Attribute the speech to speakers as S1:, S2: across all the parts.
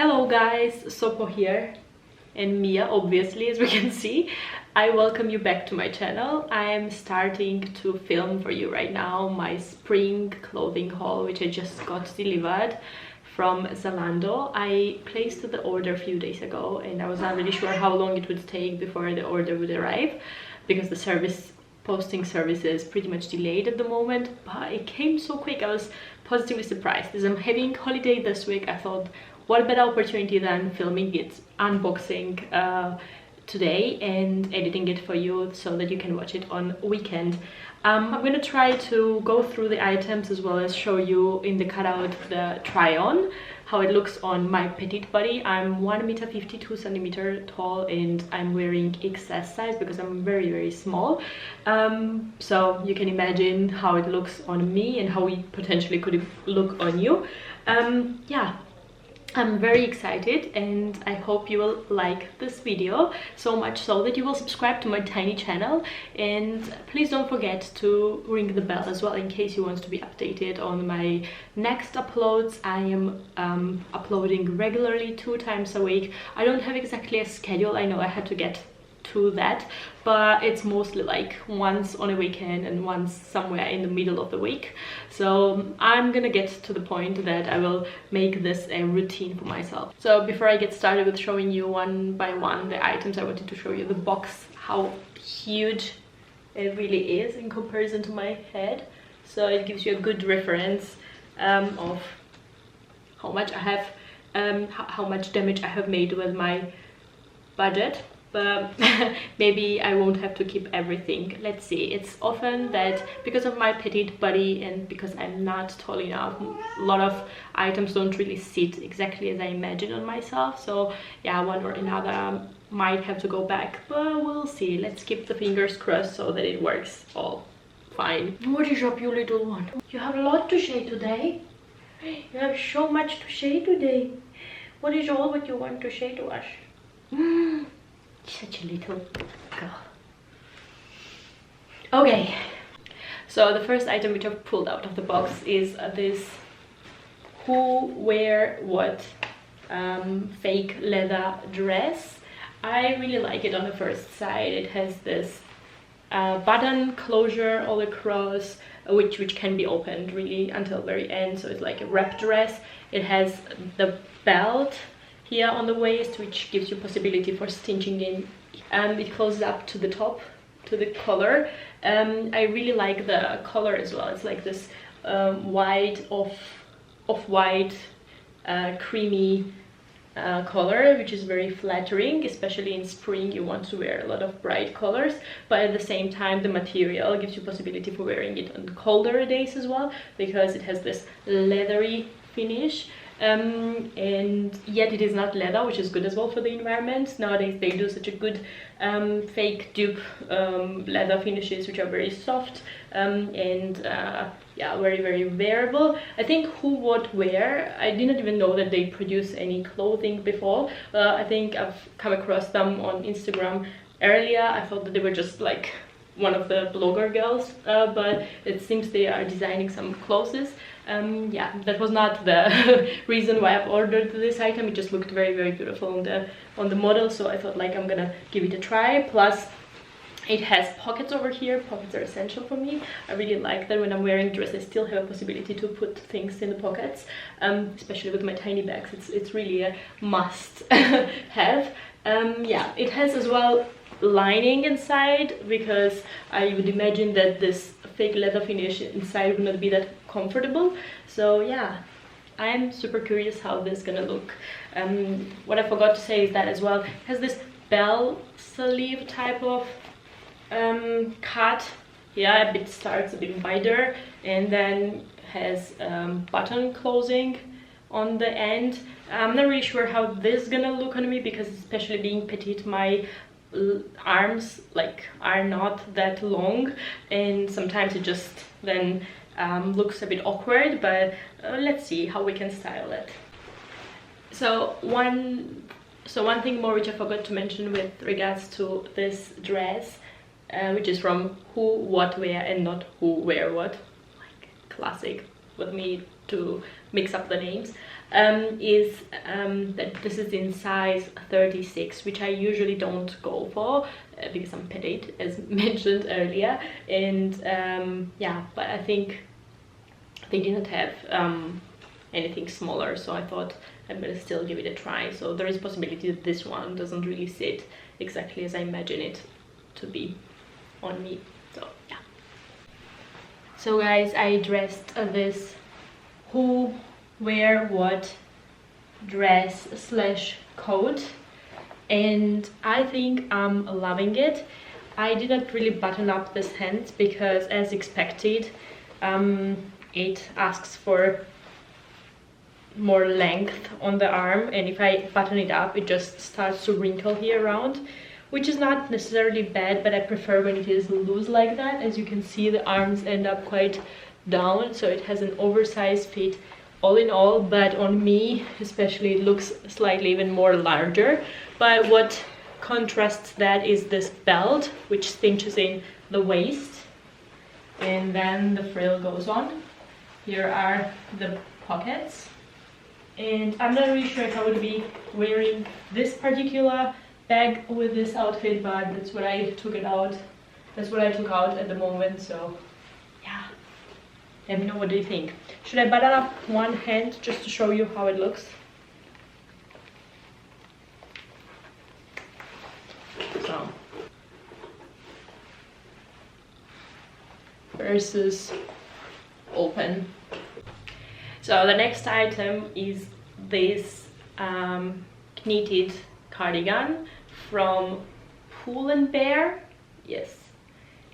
S1: Hello guys, Sopho here and Mia, obviously, as we can see. I welcome you back to my channel. I am starting to film for you right now my spring clothing haul, which I just got delivered from Zalando. I placed the order a few days ago and I was not really sure how long it would take before the order would arrive because the posting service is pretty much delayed at the moment, but it came so quick. I was positively surprised. As I'm having holiday this week, I thought, what a better opportunity than filming it, unboxing today and editing it for you so that you can watch it on weekend. I'm going to try to go through the items as well as show you in the cutout the try-on, how it looks on my petite body. I'm 1m52 centimeter tall and I'm wearing XS size because I'm very small. So you can imagine how it looks on me and how it potentially could look on you. Yeah. I'm very excited and I hope you will like this video so much so that you will subscribe to my tiny channel, and please don't forget to ring the bell as well in case you want to be updated on my next uploads. I am uploading regularly 2 times a week. I don't have exactly a schedule. I know I had to get to that, but it's mostly like once on a weekend and once somewhere in the middle of the week. So I'm gonna get to the point that I will make this a routine for myself. So before I get started with showing you one by one the items, I wanted to show you the box, how huge it really is in comparison to my head. So it gives you a good reference of how much I have, how much damage I have made with my budget. But maybe I won't have to keep everything. Let's see. It's often that because of my petite body and because I'm not tall enough, a lot of items don't really sit exactly as I imagine on myself. So yeah, one or another might have to go back, but we'll see. Let's keep the fingers crossed so that it works all fine. What is up, you little one? You have a lot to say today. You have so much to say today. What is all what you want to say to us? Such a little girl. Okay, so the first item which I've pulled out of the box is this Whowhatwear fake leather dress. I really like it on the first sight. It has this button closure all across, which can be opened really until very end, so it's like a wrap dress. It has the belt here on the waist, which gives you possibility for stitching in. It closes up to the top, to the collar. I really like the color as well. It's like this white, off-white, creamy color, which is very flattering, especially in spring. You want to wear a lot of bright colors, but at the same time the material gives you possibility for wearing it on colder days as well, because it has this leathery finish. And yet it is not leather, which is good as well for the environment. Nowadays they do such a good fake dupe leather finishes, which are very soft and yeah, very wearable. I think Whowhatwear, I didn't even know that they produce any clothing before. I think I've come across them on Instagram earlier. I thought that they were just like one of the blogger girls, but it seems they are designing some clothes. Yeah, that was not the reason why I've ordered this item. It just looked very beautiful on the model, so I thought like I'm gonna give it a try. Plus it has pockets over here. Pockets are essential for me. I really like that when I'm wearing dress I still have a possibility to put things in the pockets, especially with my tiny bags. It's really a must have. Yeah, it has as well lining inside, because I would imagine that this fake leather finish inside would not be that comfortable. So yeah, I'm super curious how this is gonna look. What I forgot to say is that as well, it has this bell sleeve type of cut. Yeah, it starts a bit wider and then has button closing on the end. I'm not really sure how this is gonna look on me, because especially being petite, my arms like are not that long and sometimes it just then looks a bit awkward, but let's see how we can style it. So one thing more which I forgot to mention with regards to this dress, which is from Whowhatwear and not Who Wear What, like classic with me to mix up the names, is that this is in size 36, which I usually don't go for because I'm petite, as mentioned earlier. And yeah, but I think they didn't have anything smaller, so I thought I'm gonna still give it a try. So there is a possibility that this one doesn't really sit exactly as I imagine it to be on me. So yeah. So guys, I dressed this Who Wear What dress slash coat, and I think I'm loving it. I didn't really button up this hand because, as expected, it asks for more length on the arm, and if I button it up it just starts to wrinkle here around, which is not necessarily bad, but I prefer when it is loose like that. As you can see, the arms end up quite down, so it has an oversized fit all in all, but on me especially it looks slightly even more larger. But what contrasts that is this belt, which cinches in the waist, and then the frill goes on. Here are the pockets, and I'm not really sure if I would be wearing this particular bag with this outfit, but that's what I took out at the moment. So yeah, let me know, what do you think? Should I button up one hand just to show you how it looks? So versus open. So the next item is this knitted cardigan from Pull&Bear, yes,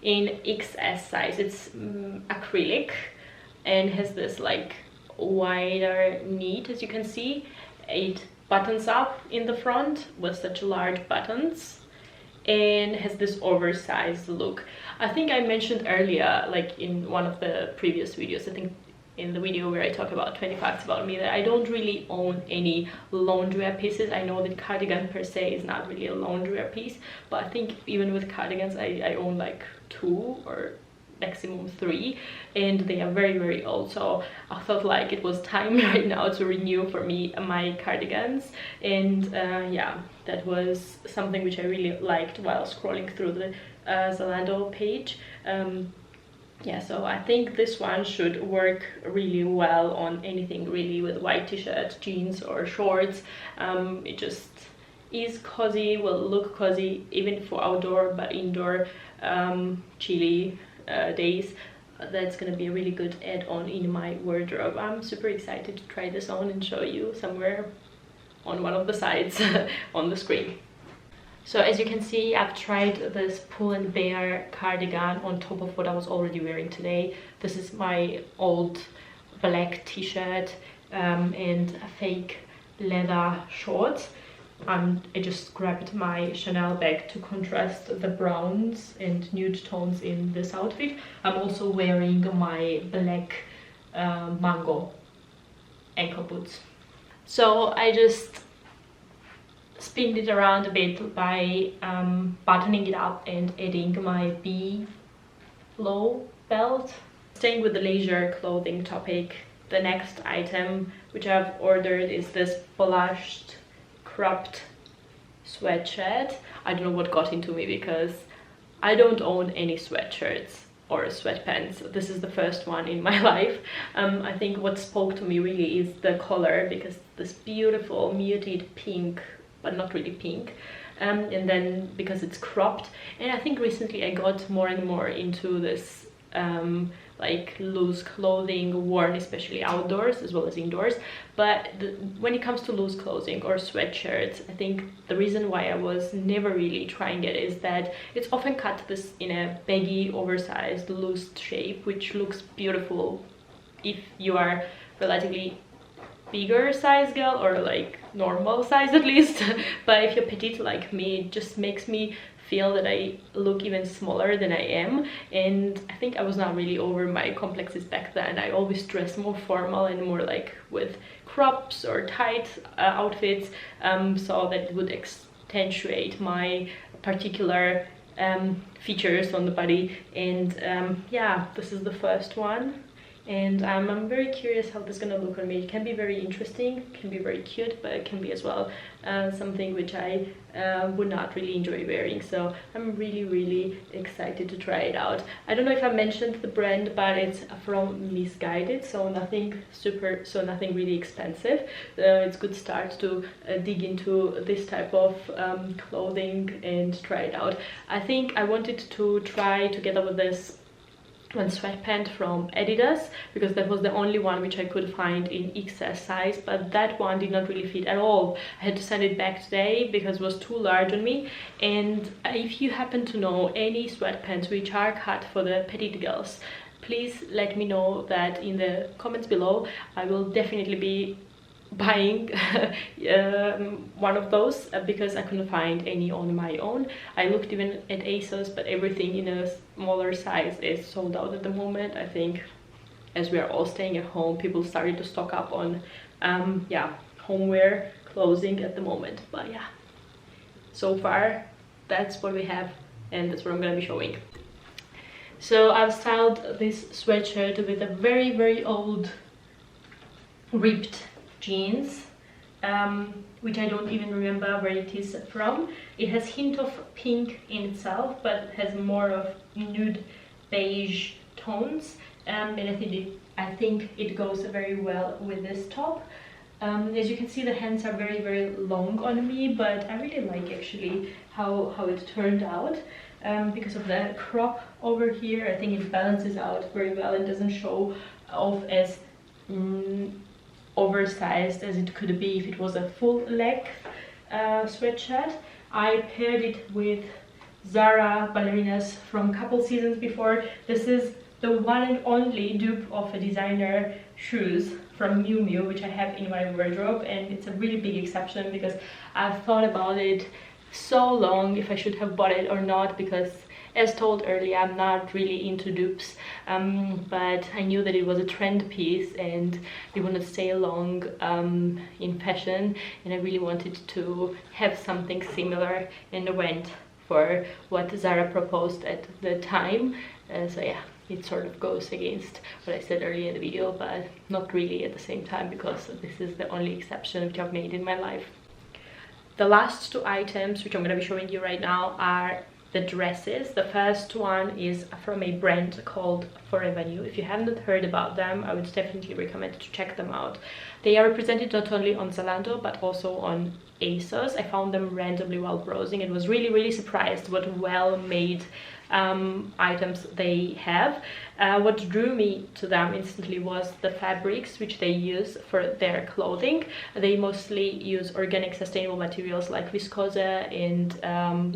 S1: in XS size. It's acrylic and has this like wider knit, as you can see. It buttons up in the front with such large buttons and has this oversized look. I think I mentioned earlier, like in one of the previous videos, I think in the video where I talk about 20 facts about me, that I don't really own any loungewear pieces. I know that cardigan per se is not really a loungewear piece, but I think even with cardigans I own like 2 or maximum 3, and they are very, very old. So I thought like it was time right now to renew for me my cardigans. And yeah, that was something which I really liked while scrolling through the Zalando page. Yeah, so I think this one should work really well on anything really with white t-shirt, jeans or shorts. It just is cozy, will look cozy even for outdoor, but indoor chilly days, that's gonna be a really good add-on in my wardrobe. I'm super excited to try this on and show you somewhere on one of the sides on the screen. So as you can see, I've tried this Pull&Bear cardigan on top of what I was already wearing today. This is my old black t-shirt and a fake leather shorts. I just grabbed my Chanel bag to contrast the browns and nude tones in this outfit. I'm also wearing my black mango ankle boots. So I just spinned it around a bit by buttoning it up and adding my B-low belt. Staying with the leisure clothing topic, the next item which I've ordered is this blushed cropped sweatshirt. I don't know what got into me because I don't own any sweatshirts or sweatpants. This is the first one in my life. I think what spoke to me really is the color, because this beautiful muted pink, but not really pink, and then because it's cropped. And I think recently I got more and more into this like loose clothing worn especially outdoors as well as indoors. But when it comes to loose clothing or sweatshirts, I think the reason why I was never really trying it is that it's often cut this in a baggy, oversized, loose shape, which looks beautiful if you are relatively bigger size girl, or like normal size at least. But if you're petite like me, it just makes me feel that I look even smaller than I am. And I think I was not really over my complexes back then. I always dressed more formal and more like with crops or tight outfits, so that it would accentuate my particular features on the body. And yeah, this is the first one and I'm very curious how this is gonna look on me. It can be very interesting, can be very cute, but it can be as well something which I would not really enjoy wearing. So I'm really excited to try it out. I don't know if I mentioned the brand, but it's from Missguided, so nothing nothing really expensive. It's a good start to dig into this type of clothing and try it out. I think I wanted to try together with this one sweatpant from Adidas, because that was the only one which I could find in XS size, but that one did not really fit at all. I had to send it back today because it was too large on me. And if you happen to know any sweatpants which are cut for the petite girls, please let me know that in the comments below. I will definitely be buying one of those because I couldn't find any on my own. I looked even at ASOS, but everything in a smaller size is sold out at the moment. I think as we are all staying at home, people started to stock up on yeah, homeware clothing at the moment. But yeah, so far that's what we have, and that's what I'm gonna be showing. So I've styled this sweatshirt with a very old ripped jeans, which I don't even remember where it is from. It has hint of pink in itself, but it has more of nude beige tones, and I think it goes very well with this top. As you can see, the hands are very long on me, but I really like actually how it turned out. Because of the crop over here, I think it balances out very well and doesn't show off as oversized as it could be if it was a full leg sweatshirt. I paired it with Zara ballerinas from a couple seasons before. This is the one and only dupe of a designer shoes from Miu Miu, which I have in my wardrobe, and it's a really big exception because I've thought about it so long if I should have bought it or not, because as told earlier, I'm not really into dupes, but I knew that it was a trend piece and it would not stay long in fashion, and I really wanted to have something similar, and I went for what Zara proposed at the time. So yeah, it sort of goes against what I said earlier in the video, but not really at the same time, because this is the only exception which I've made in my life. The last two items which I'm going to be showing you right now are the dresses. The first one is from a brand called Forever New. If you haven't heard about them, I would definitely recommend to check them out. They are represented not only on Zalando but also on ASOS. I found them randomly while browsing and was really surprised what well-made items they have. What drew me to them instantly was the fabrics which they use for their clothing. They mostly use organic sustainable materials like viscose and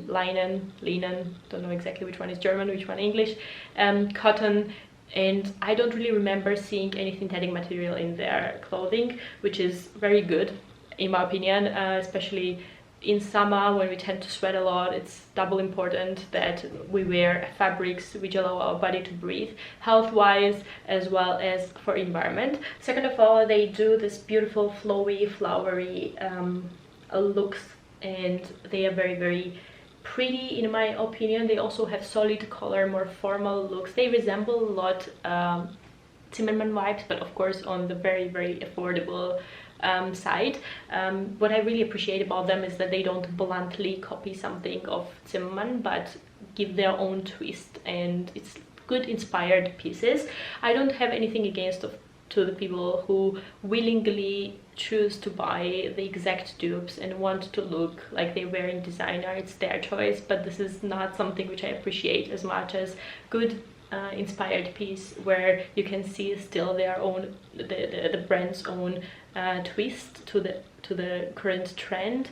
S1: linen, don't know exactly which one is German, which one English, cotton, and I don't really remember seeing any synthetic material in their clothing, which is very good in my opinion, especially in summer when we tend to sweat a lot. It's double important that we wear fabrics which allow our body to breathe, health-wise as well as for environment. Second of all, they do this beautiful flowy, flowery looks, and they are very pretty in my opinion. They also have solid color, more formal looks. They resemble a lot Zimmermann vibes, but of course on the very affordable side. What I really appreciate about them is that they don't bluntly copy something of Zimmermann, but give their own twist, and it's good inspired pieces. I don't have anything against to the people who willingly choose to buy the exact dupes and want to look like they're wearing designer. It's their choice, but this is not something which I appreciate as much as good inspired piece where you can see still their own, the brand's own twist to the current trend.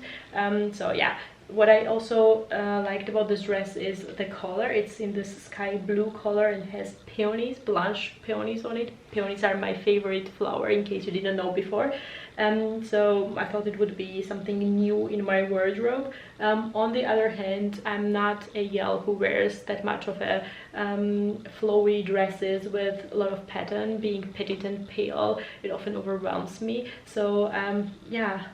S1: So yeah, what I also liked about this dress is the color. It's in this sky blue color and has peonies, blanche peonies on it. Peonies are my favorite flower, in case you didn't know before. So I thought it would be something new in my wardrobe. On the other hand, I'm not a gal who wears that much of a flowy dresses with a lot of pattern. Being petite and pale, it often overwhelms me. So yeah,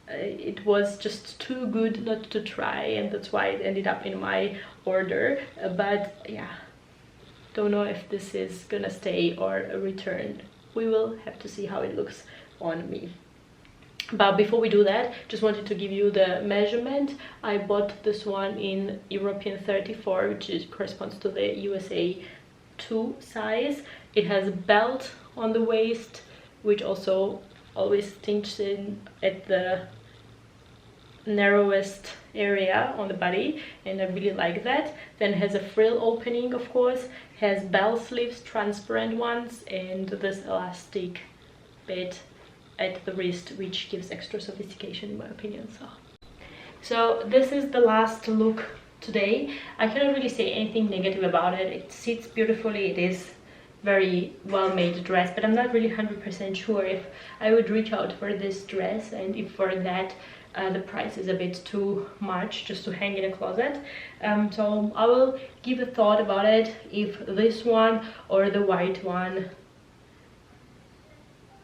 S1: it was just too good not to try, and that's why it ended up in my order. But yeah, Don't know if this is gonna stay or return. We will have to see how it looks on me. But before we do that, just wanted to give you the measurement. I bought this one in European 34, which corresponds to the USA 2 size. It has a belt on the waist, which also always cinches in at the narrowest area on the body, and I really like that. Then has a frill opening, of course, has bell sleeves, transparent ones, and this elastic bit at the wrist, which gives extra sophistication in my opinion. So this is the last look today. I cannot really say anything negative about it. It sits beautifully. It is very well made dress, but I'm not really 100% sure if I would reach out for this dress, and if for that the price is a bit too much just to hang in a closet. So I will give a thought about it, if this one or the white one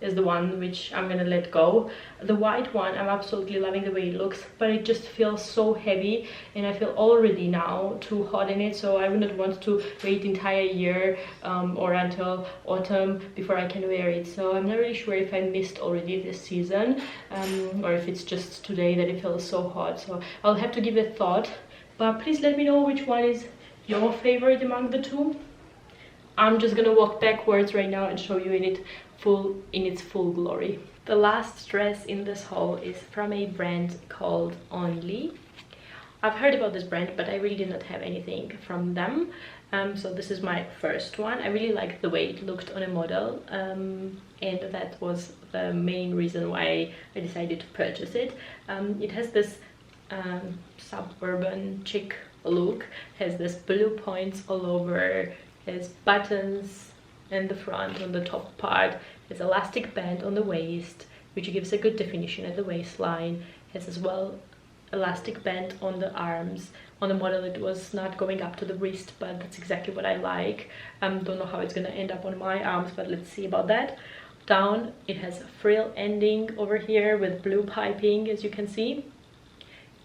S1: is the one which I'm gonna let go. The white one, I'm absolutely loving the way it looks, but it just feels so heavy, and I feel already now too hot in it, so I would not want to wait entire year or until autumn before I can wear it. So I'm not really sure if I missed already this season or if it's just today that it feels so hot. So I'll have to give it a thought, but please let me know which one is your favorite among the two. I'm just gonna walk backwards right now and show you in its full glory. The last dress in this haul is from a brand called Only. I've heard about this brand, but I really did not have anything from them. So this is my first one. I really liked the way it looked on a model, and that was the main reason why I decided to purchase it. It has this suburban chic look, has this blue points all over, has buttons in the front on the top part, has elastic band on the waist, which gives a good definition at the waistline, has as well elastic band on the arms. On the model it was not going up to the wrist, but that's exactly what I like. Don't know how it's gonna end up on my arms, but let's see about that. Down it has a frill ending over here with blue piping, as you can see,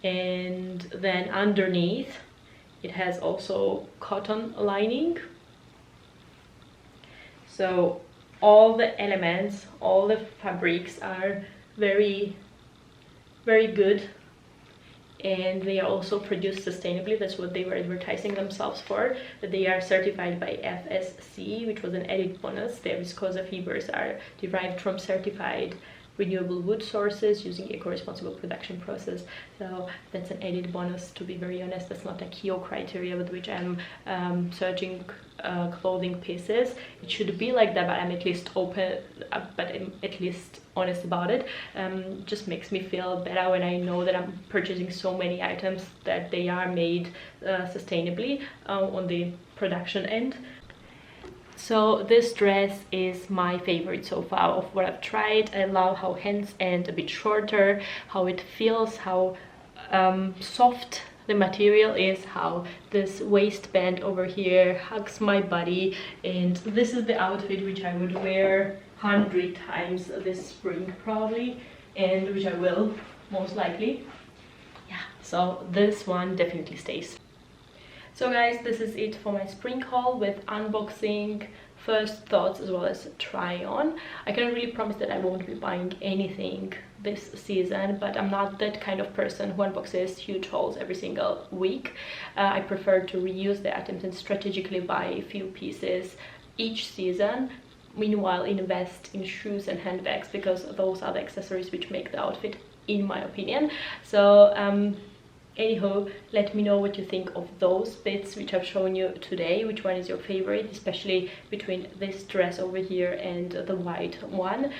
S1: and then underneath it has also cotton lining. So all the elements, all the fabrics are very, very good, and they are also produced sustainably. That's what they were advertising themselves for, that they are certified by FSC, which was an added bonus. Their viscose fibers are derived from certified renewable wood sources using eco-responsible production process. So that's an added bonus. To be very honest, that's not a key criteria with which I'm searching clothing pieces. It should be like that, but I'm at least open, but I'm at least honest about it. Just makes me feel better when I know that I'm purchasing so many items that they are made sustainably on the production end. So this dress is my favorite so far of what I've tried. I love how hands end a bit shorter, how it feels, how soft the material is, how this waistband over here hugs my body, and this is the outfit which I would wear 100 times this spring probably, and which I will most likely. Yeah, so this one definitely stays. So guys, this is it for my spring haul with unboxing, first thoughts, as well as try on. I cannot really promise that I won't be buying anything this season, but I'm not that kind of person who unboxes huge hauls every single week. I prefer to reuse the items and strategically buy a few pieces each season. Meanwhile, invest in shoes and handbags, because those are the accessories which make the outfit, in my opinion. So anyhow, let me know what you think of those bits which I've shown you today. Which one is your favorite, especially between this dress over here and the white one.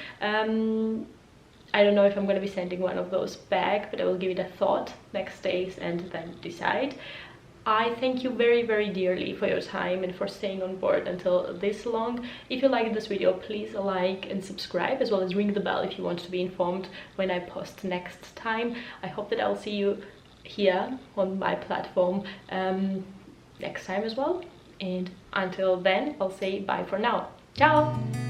S1: I don't know if I'm going to be sending one of those back, but I will give it a thought next days and then decide. I thank you very, very dearly for your time and for staying on board until this long. If you liked this video, please like and subscribe, as well as ring the bell if you want to be informed when I post next time. I hope that I'll see you here on my platform next time as well, and until then I'll say bye for now. Ciao.